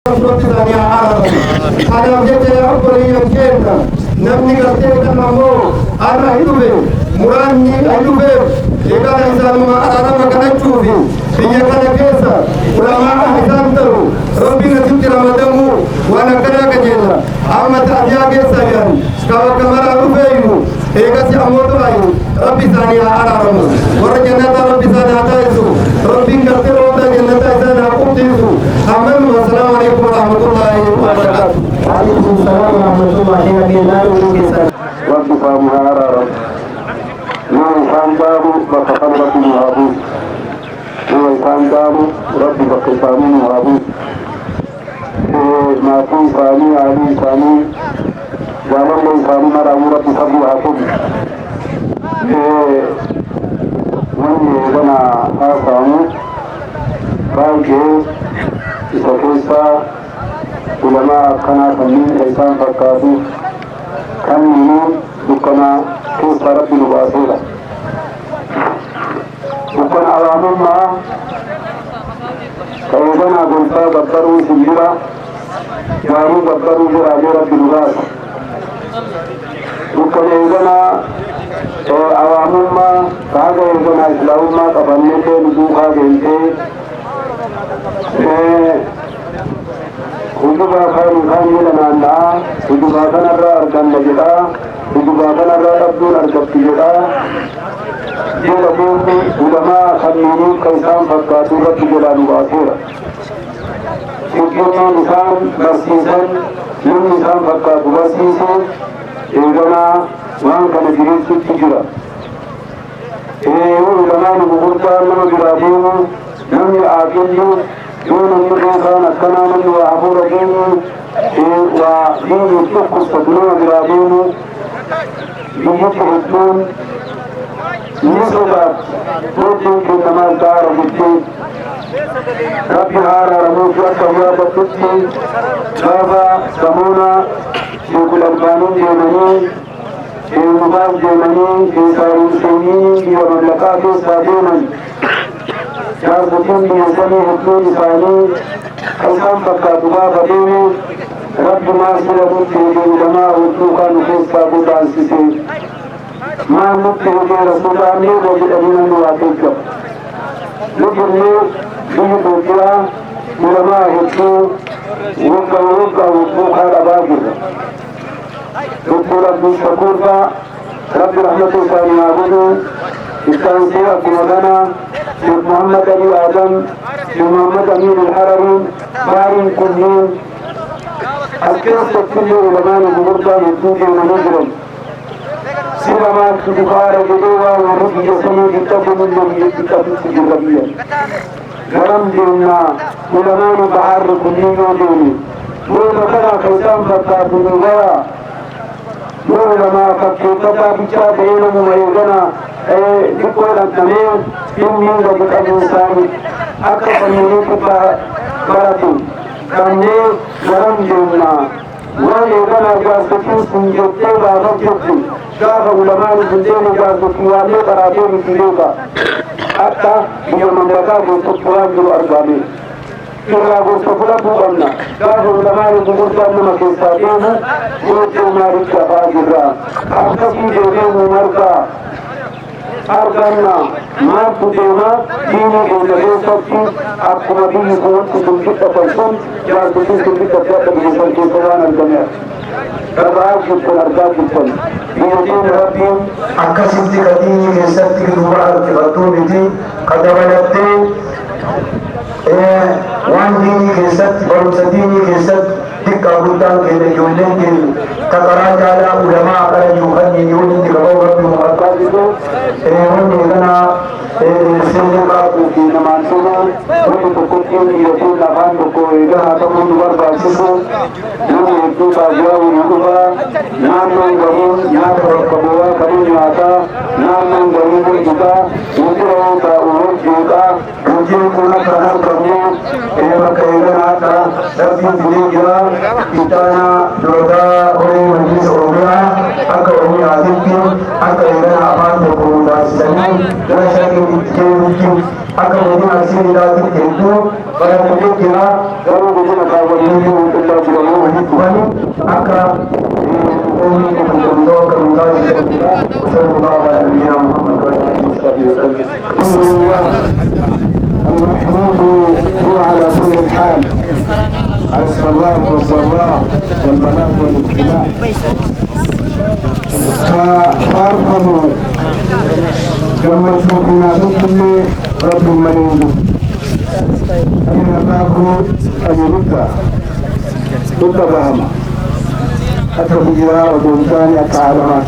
ثانية عربي أنا وجدت يا أبري يمكننا نبني قصيدة نمو أنا هيدوبي مراني هيدوبي إذا إنسان ما أنا ما كان تشوفي في كذا كيسا علماء حسام ترو ربي نسيت رمضانه وأنا كذا كجيلا أما تأجا كيسا يعني كوا كمرا ربيعه إيجا سياموت رايو ربي ثانية عربي ورجنا ربي ثانية تايسو ربي كثير ودا جنة ثانية قبضيسو أمين والسلام عليكم ورحمة الله وبركاته. وعليكم السلام ورحمة الله وبركاته. رب فامها رب نور فامبابو بفقربة مهابو نور فامبابو رب بقفامي مهابو ما في فامي علي فامي جامل لي فامي مرامو رب فامي حكم من يدنا آفامو بايجي إسكيسا علماء كنا فنين إنسان فكاتو كان منون دكنا كيس رب نباسيلا دكنا عوامل ما كيدنا قلتا بدروا سجرا جارو بدروا جراجي رب نباس دكنا إذنا عوامل ما كاغا إذنا إسلام ما قبلنك ندوخا جنتي وجبا خير خير لنا الله وجبا كان أركان لجدا وجبا كان أبدون أركب جدا جلبون علماء خمينين كيسان فكاتو رب جدا نباسيرا سجلنا نسان برسيسان من نسان فكاتو برسيسان إذنا وان كان جريد ستجرا علماء نبغلتا لما جرادين لم يعاقلوا دون النقصان الكلام وعبور دين ودين التقص تدنو جرادين يجتهدون نسبة تودين كنما الدار بالدين ربي هارا رموش وكواب التدين بابا سمونا شيخ الألبانين جيمانين المبان جيمانين إنسان سيمين ومملكات سابينا جازتين بيزني هدون إساني كيسان فكاتو بابا ديني رب ما سلبوا تهدي علماء وطوقا نفيس بابو دانسيسي ما نبتهدي رسول الله وجد أمين النواتيك نجرني بيهدو كلا علماء هدو وقا وطوقا لباقر دكتور عبد الشكور رب رحمة الله معبودو استانسي أبو مدانا شيخ محمد علي آدم شيخ محمد أمين الحرمين بارين كلين الكيس كل علماء المغربة يتوجه ونجرم سيرما كدخار جدوا ورد جسمي كتاب من نبي كتاب الجربية غرم دينا علماء بحر كلين وديني وذكر خيسان فتاة نغايا علماء فكتاب بيشا بينهم ويغنى دكتور التميم يمين ربك الإنسان أكثر من كتاب براتو كاني غرم دينا ويغنى جاسكين سنجوتي وغرجوتي شاف علماء الجندين جاسكي والي براتو بكيلوكا حتى يوم مملكات يتطفران جو أرقامي كلا غرفة بوغنا شاف علماء الجندين لما كيساتين ويتو مارك فاجرا أكثر جوزين مركا أرجعنا ما تدينا ديني إلى سبتي أقوم به قوة تلقيت فلسون جال تلقيت تلقيت بجسم كيسان الجميع كبار جدا أرجع جدا بيوتين ربي أكاسيت كديني كيسات كدوار كبتون دي كدوالتي وان ديني كيسات بروس ديني كيسات دكا بوتان كده جولين كده تقرأ جالا علماء على يوخني يولين كبار ربي مقدسه وني لنا سيدنا في نمانسنا وتكون يتون لبان بكو إذا تكون ورد سيسو نم يدو تاجوا ويدوبا نام غريم نام ركبوا كريم ياتا نام غريم جدا وجرو تا ورد جدا وجرو كنا كنا كنا إذا كيرنا تا ربي بيجا إتانا دودا أوري مجلس أوريا أكوري عادتي أكيرنا أبان بكو داسني لا شيء يمكن أكمل أسير ذاتي تلو بركتنا قالوا بجنا قاولين وكلا جوانو هدواني أكا أمي كنتم كمدار وصلى الله على نبينا محمد وعلى آله وصحبه وسلم. الحمد لله المحمود هو على كل حال على الصلاة والصلاة والبلاغ والاتباع. فأرحموا لما تشوفنا كل رب مريض أين الله أن يرد فهما حتى بجراء ودولتان أتعالما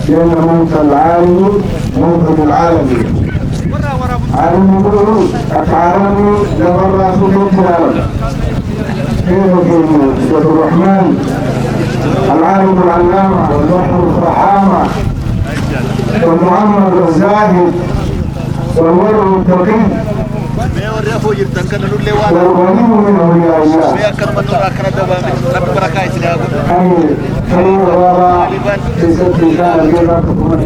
لأن موت العالم موت العالم عالم يقولون أتعالمي لغر رسول الكلام كيف سيد الرحمن العالم العلامة والبحر الفحامة والمعمر الزاهد والور التقي والغني من أولياء الله أي كريم الوراء في ست كان كيف تكون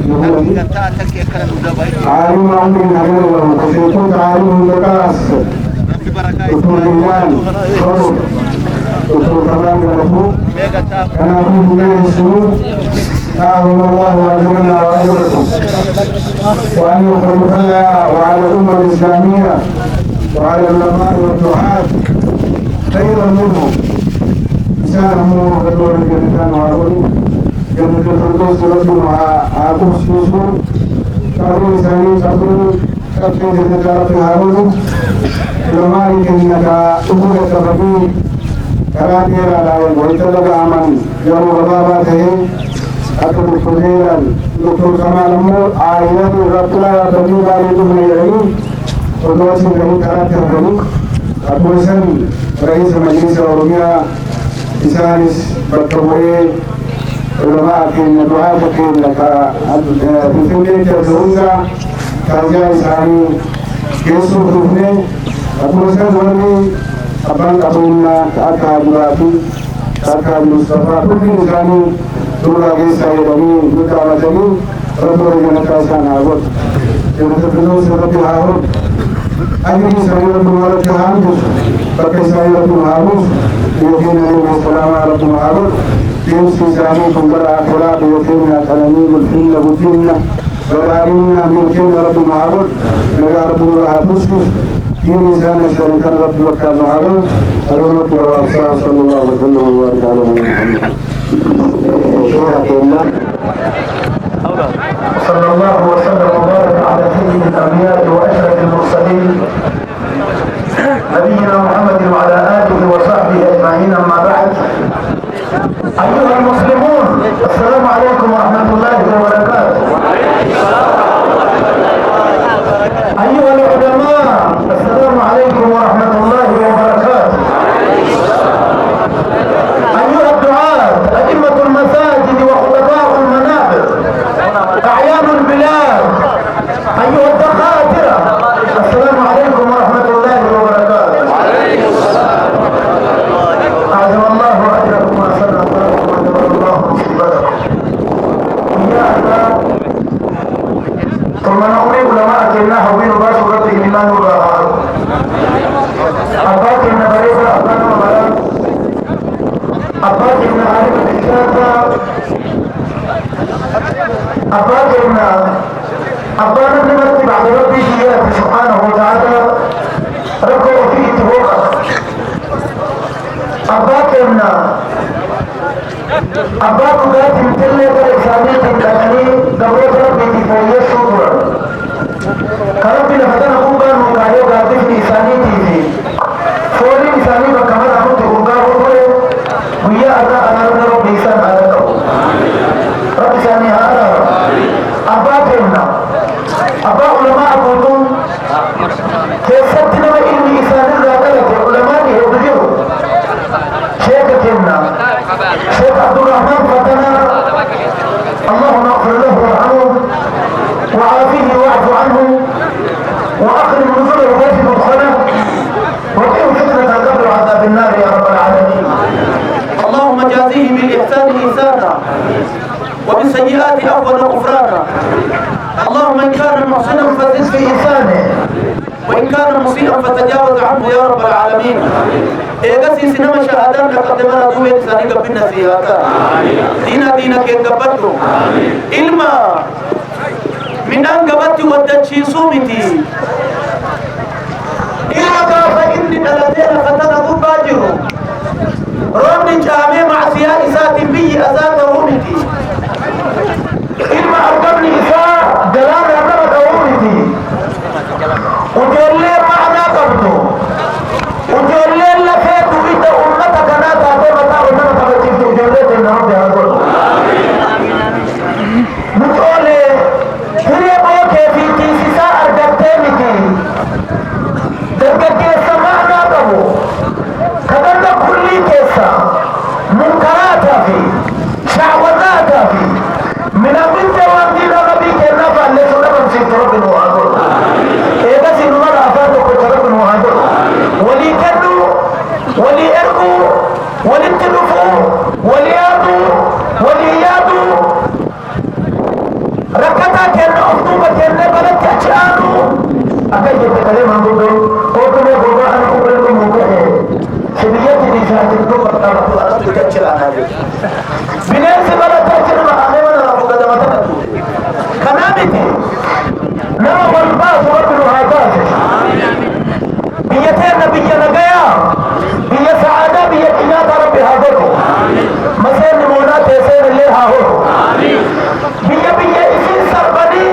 عالم عمر نعمل له وسيكون عالم متكاس دكتور جمال خروج دكتور كمال المفروض أنا أقول من السنون أعظم الله أجرنا وأجركم وأن يخلفنا وعلى الأمة الإسلامية وعلى العلماء والدعاة خيرا منهم إنسانهم وخلوا الجنتان وعلوه جنة الفردوس ربنا عاقوس يوسف شعروا إنسانين شعروا كفين جنة هارون علماء إنك أقول التفقين كراتي على ويتلقى عمل يوم غضاباته أكبر فضيلا دكتور كمال أمور عائلة ربنا تبني بالدهم يعين ودوسي بني كراتي الرموك أبوسن رئيس مجلس أوروميا إسانس بطوئي علماء كين دعاء كين لك في فيلم تزونزا كارجا إساني كيسو دفني أبوسن ولي أبان أبونا كأكا براتي كأكا مصطفى كل إساني دولا كيسا يدني دولا وجني رب رجنا كاسان عبد يمتفنون سرب هارون أجل سيرة مبارك هامس بكي سيرة هامس يقين عليه السلام على هارون يمسي سامي كنبر آخرات يقين أكلمي بالحين بطين ولارينا من كين رب هارون لغا رب الله تسكس يميزان الشريك رب وكان هارون الرمت والأبصار صلى الله عليه وسلم وبارك على محمد صلى الله وسلم وبارك على سيد الأنبياء وأشرف المرسلين نبينا محمد وعلى آله وصحبه أجمعين. أما بعد، أيها المسلمون السلام عليكم ورحمة الله وبركاته. أيها العلماء السلام عليكم ورحمة الله وبركاته. أيها الدعاة أئمة المساجد وخطباء المنابر أعيان البلاد أيها الدكاترة السلام عليكم ورحمة الله وبركاته. أعظم الله أجركم وأحسن أثركم وجبر الله مصيبتكم. ثم نقول علماء كنا حوين باش ورد الإيمان والرهار أباك إن بريد أبانا وبرد أباك إن عارف الإشارة أباك إن أبانا نمت بعد ربي جيات سبحانه وتعالى ركوا فيه توقع أباك إن أباك ذات مثلة الإسلامية الكثير دورة ربي تفوية شكرا كربي لفتنا قوبان وكايو قادف لإساني تيزي فولي إساني بكمال أمود قرقاه ويا أداء أنا ربي إسان آلكو رب إساني هذا أباكنا أبا علماء قلتون كيفتنا وإني إساني ذاتلك علماء يبدو شيخنا شيخ عبد الرحمن فتنا اللهم اغفر له وارحمه وعافيه واعف عنه واخرج نزله وبيت مدخله وقهم فتنه القبر وعذاب النار يا رب العالمين. اللهم جازيه بالاحسان احسانا وبالسيئات عفوا وغفرانا. اللهم ان كان محسنا فزد في احسانه وان وإن كان مسيئا فتجاوز عنه يا رب العالمين. إيجاسي سينما شهادة لقدمنا دوي إنساني قبلنا سيهاتا دينا كيقبتو إلما من أنقبتي ودتشي سومتي إلما كافا إني دلتين فتنا باجرو رون جامع مع سياء إسات بي أزات رومتي إلما أرقبني إساء جلال أمرك رومتي وجل لي معنا قبضو وجل لي لفيت إذا أمتك ناتا فمتا أمتك بتبت وجل لي تنهب بها قبضو متولي هري موكي في تيسيسا أرقبتيني درجة كيسا معنا قبو كذلك كل كيسا منكرات في شعوذات في من أبنت وأبدين ربي كنا فعلي سنة من سيد ربنا وعدل إذا سنما رأفاتك وشربنا وعدل ولي كنو ولي إرقو ولي التلفو ولي يادو ولي يادو ركتا كنا أفضوبة كنا بلد تأشانو أكي يتكلم عن بدو قوتنا قوة أنا قبل الموقع سبيتي نساء تنكو بطارة أرد تكتشل عن هذه بنفس بلد تأشل محامنا رفو قدمتنا كنامتي نما والباس ربنا هايباس بيتين بيا نقيا بيا سعادة بيا إناث ربي هاجرو مسير نمونا تيسير اللي هاهو بيا إسين سربني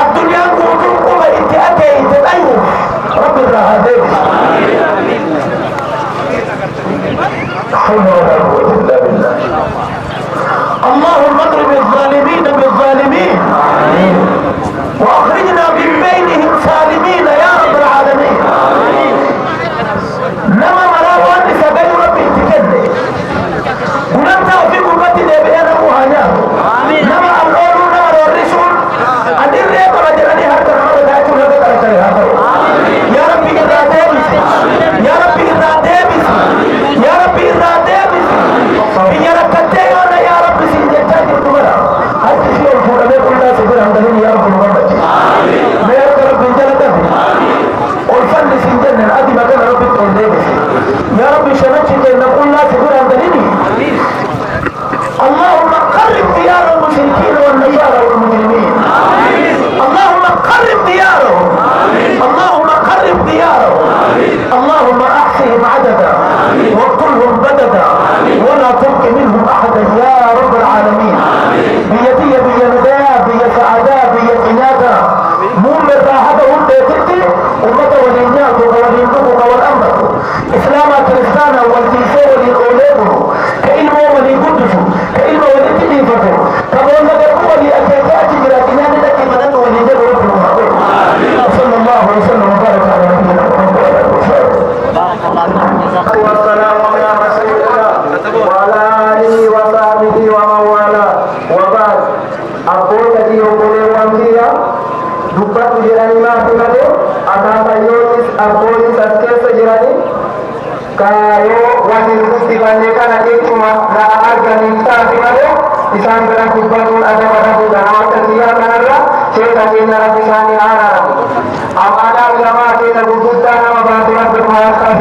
الدنيا قوتو قوة انتأتي تدأيو رب الرهادين حول ولا قوة إلا بالله اللهم اضرب الظالمين بالظالمين واخرجنا من بينهم سالمين يا رب العالمين نما مراوان سبيل ربي تكلم ولم توفيق قتل بين مهاناه نما الأول نما الرسول أدير لي برجلني هذا الحمد لا يكون لك هذا يا ربي إذا دابس يا ربي إذا دابس يا ربي إذا دابس يا رب كتير يا رب سيدتك الكبرى هل تشير فوق كلها سيدنا عندنا يا رب محمد ما يا رب جلده والفن سيدنا الأدي مكان رب الدابس يا رب شنتك نقول لا سيدنا عندنا اللهم قرب ديار المشركين والنجار والمجرمين اللهم قرب ديارهم اللهم قرب ديارهم اللهم احصهم عددا واقتلهم بددا ولا تبق منهم احدا يا رب العالمين بيدي بيدايا بيد سعداء بيد عنادا مؤمن راحتهم بيتتي امته ولينياك ولينكوك والامر اسلاما كريستانا والجيسي وليقوليبه كإلمه وليقدسه كإلمه وليتنيفته كما لك هو لأكيدات جراتنا لك منن وليجب رب المعبود وصلى الله وسلم وبارك على نبينا محمد والسلام على رسول الله وعلى آله وصحبه ومن والاه وبعد أقول لك يقول وانتيا دبت جراني ما في مدو أنا يوتس أقول سكيس جراني كايو واني رسي بانيكا نجيكما لا أرغني تافي مدو إسان برا كبتون أدى ودى دعوة تسيا كنرى شيطا كينا رب إساني آنا أمانا علماء كينا قدودانا وباطلت بالمعاصات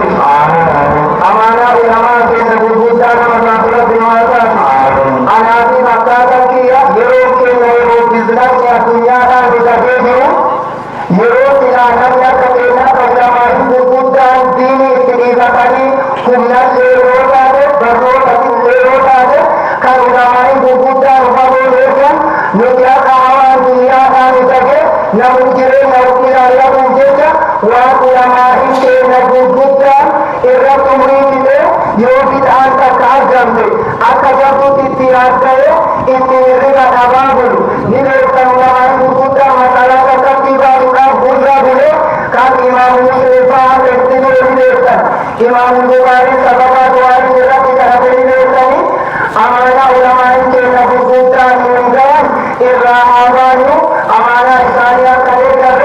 أمانا علماء كينا قدودانا وباطلت بالمعاصات أنا في مكاتا كيا يروك كينا يروك بزنان يا دنيانا بتفيديو يروك إلانا يا كينا كجمعي قدودان ديني اتنيزتني كنا ليروتاني برروتاني ليروتاني كالعلماء قدودان وبابوليكا نجا كهوان دنيانا بتفيد نمجرين نوكينا يمجيكا وعلماء كينا قدودان إرقم ريكي يوبيد أنت كأجمد أكجمد تتيراتي إتيرنا نبابل نيرتن وعن قدودا مسألة تكتيبا لنا بوزابل كان إمام مشرفا تكتيبا نيرتن إمام البخاري سببا دواري نيرتن كهبين نيرتن أمانا علماء كينا قدودا نيرتن إرهابانو أمانا إسانيا كريكر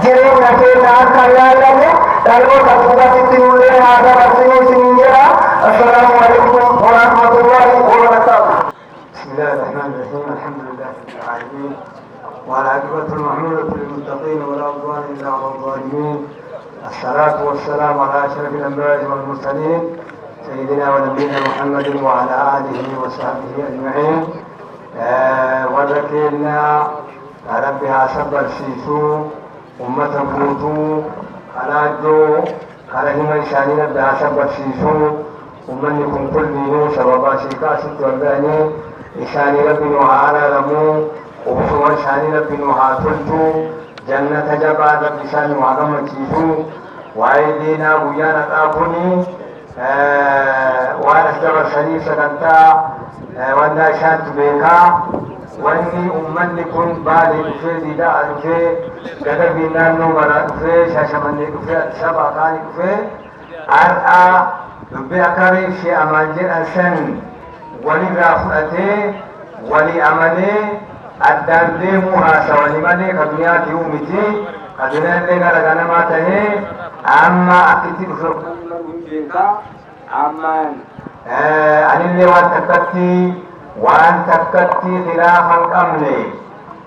جرين نكينا كيالن تلو تكتيبا تتنولي هذا رسول سنجرا السلام عليكم ورحمة الله وبركاته. بسم الله الرحمن الرحيم الحمد لله رب العالمين والعاقبة المحمودة للمتقين ولا عدوان إلا على الظالمين الصلاة والسلام على أشرف الأنبياء والمرسلين سيدنا ونبينا محمد وعلى آله وصحبه أجمعين. وذكرنا ربها صبر سيسو أمة بوتو على جو على هم إنسانين ربها صبر سيسو أمنكم كل دينو سببا شيكا ست والباني إنساني ربي وعلى لمو وبسوا إنساني ربي وعاتلتو جنة جبا رب إنساني وعظم سيسو وعيدينا ويانا تابوني وانا استمر شريف سكنتا وانا شانت بيكا واني امني كن بالي دفي ديدا دفي قدبي نانو مرا دفي شاشمني دفي سبا كاني دفي ارقا دبي اكاري في امانجر انسان ولي رافعتي ولي امني ادان ديمو هاسا ولي مني كدنيا كيومتي كدنيا اللي غرغانا ما تهي اما اكتي دفي أمان أني وان تكتي خلافا قمني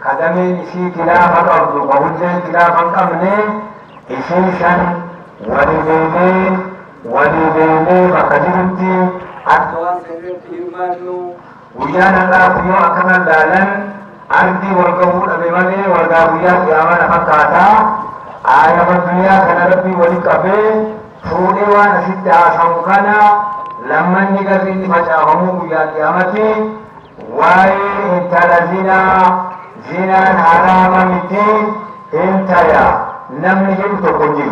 خدمي إشي خلافا قبض وهجي خلافا قمني إشي شن ولديني فقدرتي أكوان كريم إيمانو ويانا الله فيو أكنا دالن أرضي والقبول أبمالي والقابويا قيامان فكاتا آيام الدنيا كان ربي ولقبه فودي وانا ست عاصم كان لما نقرر فجأهم يا قيامتي واي انت زنا حرام متي انت يا لم نجب تقجي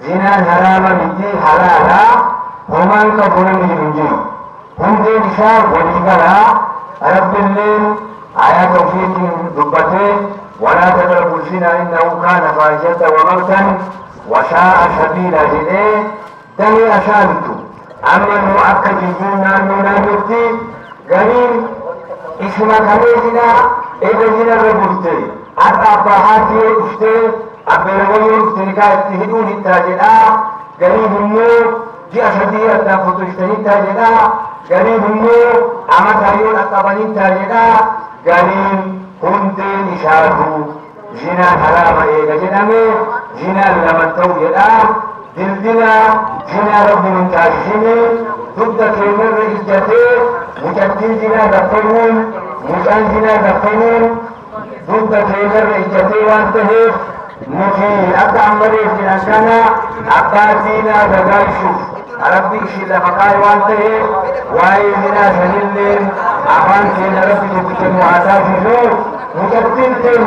زنا حرام متي حلالا هما الكفرون ينجي هم دي نشار وليقلا رب الليل آيات توفيق دبته ولا تقربوا الزنا انه كان فاحشة ومقتا وساء سبيلا جدي دني أسالتو أما نوعك جيجونا نونامتي غريب اسم خليجنا إبجنا ربوتي أبا هاتي أفتي أبلغي أفتنكا اتهدون التاجدا غريب النور جي أسدي أتنفتو اشتني التاجدا غريب النور أما تريون أتبني التاجدا غريب هندي نشاهدو زنا حرام إيجا جنامي زنا لمن توجدا دلدنا زنا رب من تاسسيني ضد كيمر إجتي مجدين زنا دفنون مجان زنا دفنون ضد كيمر إجتي وانتهي نفي أبا عمري جناشانا أبا زنا دقايشوف ربي شيلا فقاي وانتهي واي زنا سنلين أفان كينا ربي تبتن وعتاسسو مجدين تين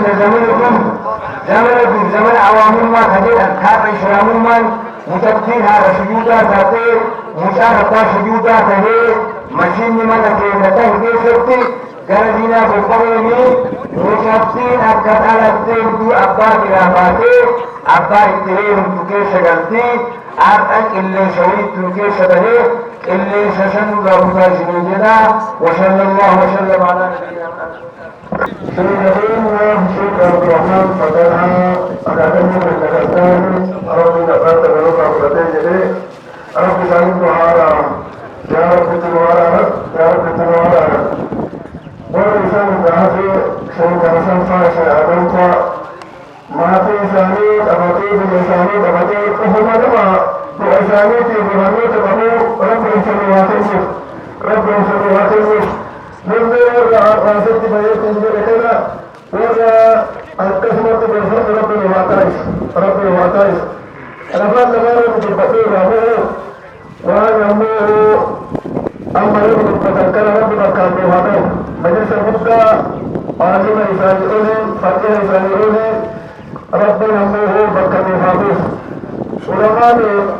زمن عوام ما خجل أنكار إسلام من مجدين هذا سجودا ذاته مشاهدة سجودا ذاته مشين من أكيدته بيسرتي غرزينا بقومي مجدين أكد على الدين أبا كراماته أبا اتريهم تكيس غلطي أباك اللي سويت تكيس به اللي سسنو غابتا سنجدا وصلى الله وسلم على نبينا سيدنا شيخ عبد الرحمن فتحنا أكاديمية النجاسان ربي نفات بلوك عبدالله ربي سعيد وعلى يا رب تنوارا يا رب تنوارا والإنسان الدعاسي شيخ حسن فاشي عدوك ما في إنسانيت أبطي بالإنسانيت أبطي أهما لما بإنسانيتي بمنيت أبو ربي سنواتي ربي سنواتي من راسك بيت كذا ولا القسمة بالفرق ربي وعطايس أنا فاهم لما بالبصير أبوه وأنا أمه أما يوم تذكر ربي بكامل هذا مجلس البكا عالم إسرائيلي فقيه إسرائيلي ربي أمه بكامل هذا علماء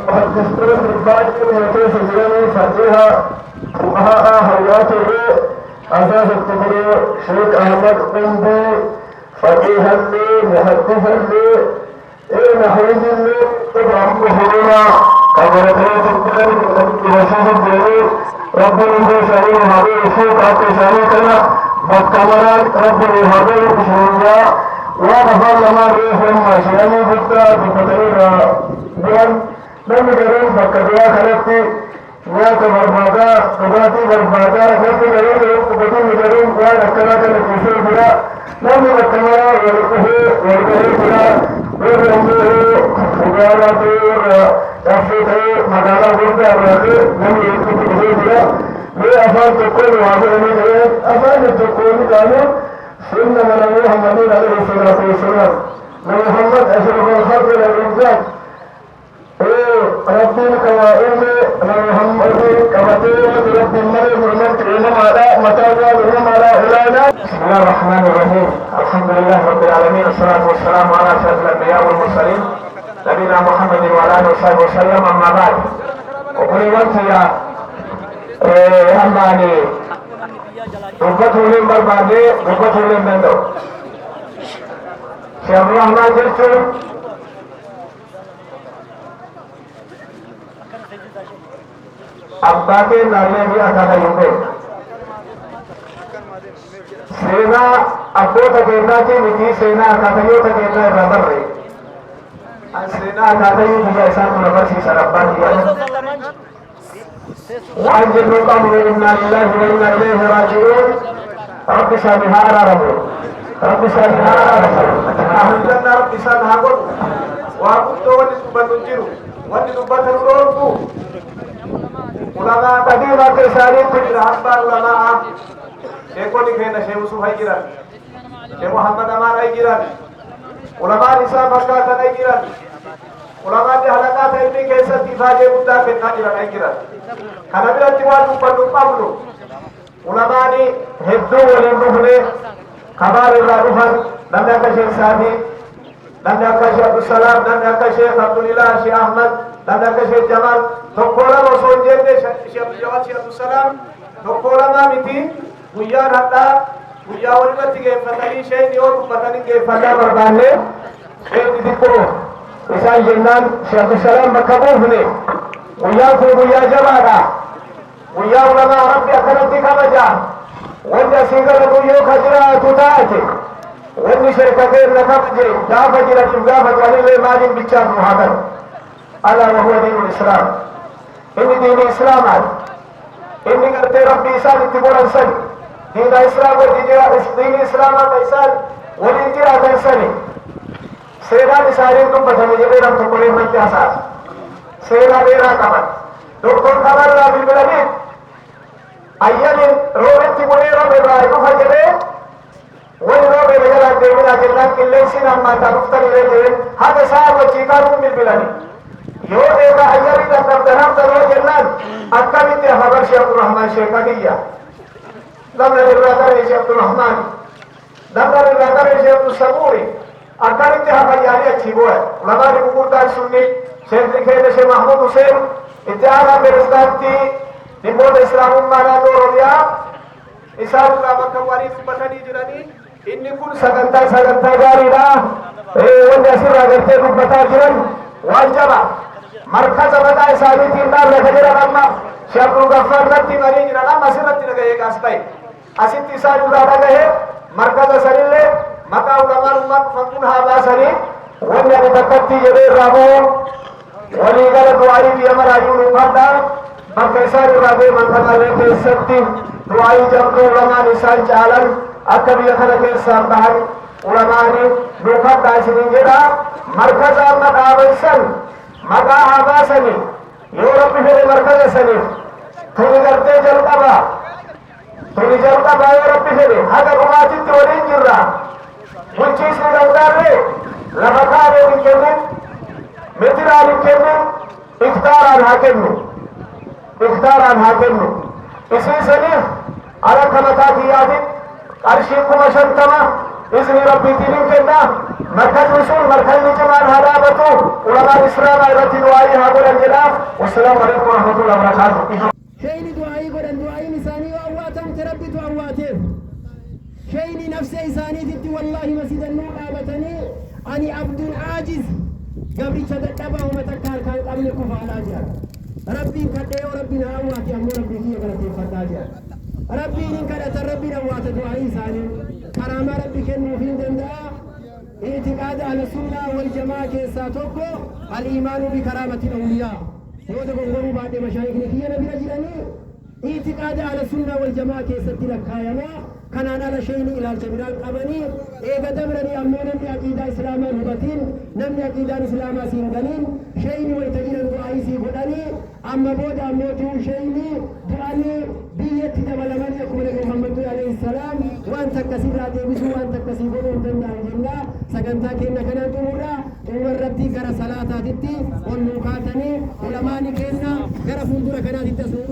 الدستور الباقي من كيس الجرمي فقيها فقهاء هواته أساس التقرير شيخ أحمد قنبي فقيها لي محدثا لي نحوز لي إبراهيم هرنا كبرتين الدين رشيد الدين ربنا بشرين هذه الشيخ أتي شريكنا فالكمرات ربنا هذه بشرية ونفر لما ريحهم شرمي بكتا بقدرين بيان لم يجرين بكتوا خلقتي نيات بربادا قدرتي بربادا نبي جرين قدرتي جرين وانا كذا نكوشي بلا نبي الكاميرا ورقه بلا ورقه فجارته محمد أشرف الخلق الإنسان ربك يا إلي محمد كمتين رب المرء مرمت علم على متابع علم على إلانا. بسم الله الرحمن الرحيم. الحمد لله رب العالمين، الصلاة والسلام على أشرف الأنبياء والمرسلين نبينا محمد وعلى آله وصحبه وسلم. أما بعد، وكل وقت يا أماني دبته لين بربادي دبته لين بندو شيخ الرحمن جلسو अब्बा के नाले भी आता था यूं सेना अब्बो तकेना की मिठी सेना आता था यूं तकेना रबर रे सेना आता था यूं दिया ऐसा तो रबर सी सरब्बा दिया वांजल कमरे इन्ना लिल्लाहि व इन्ना इलैहि राजिऊन रब्बि शबिहारा रब्बु रब्बि शबिहारा रब्बु ahlan rabbi sanhago wa kunto wani subatu jiru wani subatu roku ulama tadi wakil sari tujir hambar ulama eko dikhena Syekh Yusuf Haijiran Syekh Muhammad Aman Haijiran ulama nisa Makkah Haijiran ulama di halakat ilmi kaisa tifaje buddha fitna jiran Haijiran kana biratti wa subatu pablu ulama ni heddu walin duhne kabar irrafan namanya ke Syekh Sadi, namanya ke Syekh Abdul Salam, namanya ke Syekh Abdulillah, Syekh Ahmad, namanya ke Syekh Jamal. Tokkola masuk jende Syekh Abdul Jawad, Syekh Abdul Salam. Tokkola mamiti, buya hatta, buya orang mati ke fatani Syekh ni orang fatani ke fatah berbande. Syekh di Dipur, misal jendan Syekh Abdul Salam berkabur ni. Buya tu buya Jawada, buya ulama Arab dia akan nanti kabaja. Wanda singgah buya khajra tutati. وإني شركتين لكبجي دافج رجل دافج ولله ماجن بيتشاف محمد ألا وهو دين الإسلام. إني دين الإسلام هذا إني قلت ربي إسان اتبور أنسان دين الإسلام ودين الإسلام أنسان والإنجراء أنساني سيدا نسارين تم بسمي جبيرم تقولين من تحساس سيدا بيرا كمان دكتور خبر لا بالبلدين أيان روبت تقولين بالرائكو فجبين ولو بلغنا ديمنا جنات كلين أما تعرفتني لين هذا صاحب وجيكارون بالبلاني يو ديما أياري تنام تنو جنات أكمل خبر شيخ عبد الرحمن شيخانية نمر الرادر شيخ عبد الرحمن نمر الرادر شيخ عبد الصبوري أكمل خبر ياري أجيبوه لما نقول دار سني شيخ لكيد شيخ محمود حسين اتحاد برزدانتي نمود إسلام مانا دوروليا إسلام الله مكواري سبتاني جراني inni kun sagantaa gaariidha wanni asirraa gartee dubbataa jiran waan jaba markaza mataa isaaniitiin dhaabata jiran amma Syekh Abdul Ghaffar natti marii jiran amma asirratti dhagahee gaas ta'e asitti isaan irraa dhagahee markaza sanillee maqaa ulamaan ummaan dhufan haa baasanii wanni ani takkatti jedhee irraa ba'u walii gala du'aayii biyya maraayyuu dhuunfaadha bakka isaan irraa deeman kanallee keessatti du'aayii jamduu ulamaan isaan caalan akka biyya kana keessaan bahan ulamaani duukadhaa isinin jedha markaza amma dhaabaysan maqaa haa baasanii yoo rabbi fedhe markaza saniif tuni gartee jalqaba yoo rabbi fedhe haga dhumaatitti waliin jirra bulchiisni danda'arree lafa kaabee hin kennin metiraan hin kennin iftaaraan haa kennu isiisaniif ala kamataa kiyyaatiin أرشيكم شنتما إذن ربي تلين كنا مركز رسول مركز نجمان هدابتو علماء الإسلام أيضا دعائي هابر الجلاف والسلام عليكم ورحمة الله وبركاته شيني دعائي قرن دعائي نساني وأواتم تربي وأواتم شيني نفسي إساني تدي والله مسيد النور آبتني أني عبد عاجز قبل تدقبه ومتكار كان قبل كفا على جار ربي كده وربي نهاواتي أمو ربي كيه قلتي فتاجر ربي إن كانت ربي نوات دعائي ثاني كرام ربي كنو في دندا اعتقاد أهل السنة والجماعة كيساتوكو الإيمان بكرامة الأولياء يوجد قروا بعد مشايخ نكية نبي رجلاني اعتقاد أهل السنة والجماعة كيساتي لكاينا كانان على شيء إلى الجبران قبني إيقا دمرني أمونا بعقيدة إسلاما نبتين نمني عقيدة إسلاما سينغنين شيء ويتجين الدعائي سيقوداني أما بود أموتو شيء دعاني بيت دبلمن يكون محمد عليه السلام وأنت تكسير ديبسو وان تكسير ودن جنة سكنتا كنا كنا تمورا ورتي كرا صلاة تتي والمقاتني علماء كنا كرا فندورا كنا تتسوق